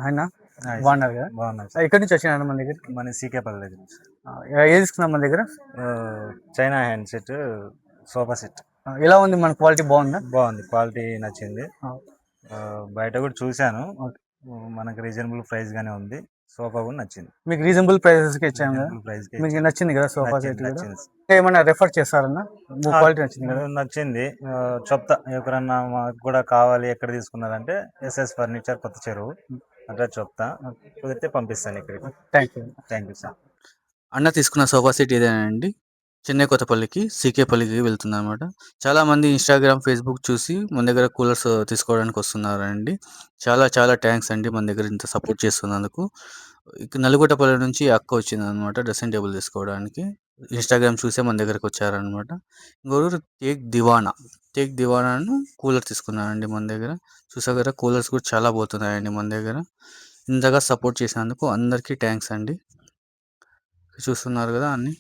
ఆయన hi sir. బాగున్నారు కదా? బాగున్నాను సార్. ఎక్కడి నుంచి వచ్చినారు మన దగ్గర? మన సీకేపల్లి దగ్గర నుంచి. ఏది తీసుకున్నాం మన దగ్గర? China hand set, sofa set. ఎలా ఉంది? మన క్వాలిటీ బాగుందా? బాగుంది, క్వాలిటీ నచ్చింది. ఆ, బయట కూడా చూశాను, ఓకే. మనకు రీజనబుల్ ప్రైస్ గానే ఉంది. సోఫా కూడా నచ్చింది. మీకు రీజనబుల్ ప్రైసెస్కి ఇచ్చాము కదా? రీజనబుల్ ప్రైస్ కి మీకు నచ్చింది కదా సోఫా సెట్ కూడా? నచ్చింది. ఇంకా ఏమన్నా రెఫర్ చేస్తారన్నా? క్వాలిటీ నచ్చింది కదా? నచ్చింది. చెప్తా, ఎవరన్నా మాకు కూడా కావాలి ఎక్కడ తీసుకున్నారంటే ఎస్ఎస్ ఫర్నిచర్ కొత్త చెరువు అడ్రస్ చెప్తా, కుదిరితే పంపిస్తాను ఇక్కడికి. Thank you. Thank you sir. అన్న తీసుకున్న సోఫా సెట్ ఇదేనండి. చెన్నై కొత్తపల్లికి సీకేపల్లికి వెళ్తుంది అనమాట. చాలామంది ఇన్స్టాగ్రామ్, ఫేస్బుక్ చూసి మన దగ్గర కూలర్స్ తీసుకోవడానికి వస్తున్నారండి. చాలా చాలా థ్యాంక్స్ అండి మన దగ్గర ఇంత సపోర్ట్ చేస్తున్నందుకు. ఇక నలుగుటపల్లి నుంచి అక్క వచ్చింది అనమాట డ్రెస్సింగ్ టేబుల్ తీసుకోవడానికి. ఇన్స్టాగ్రామ్ చూసే మన దగ్గరకు వచ్చారనమాట. ఇంకొకరు టేక్ దివానాను కూలర్ తీసుకున్నానండి మన దగ్గర. చూసా కదా, కూలర్స్ కూడా చాలా పోతున్నాయండి మన దగ్గర. ఇంతగా సపోర్ట్ చేసినందుకు అందరికీ థ్యాంక్స్ అండి. చూస్తున్నారు కదా అన్నీ.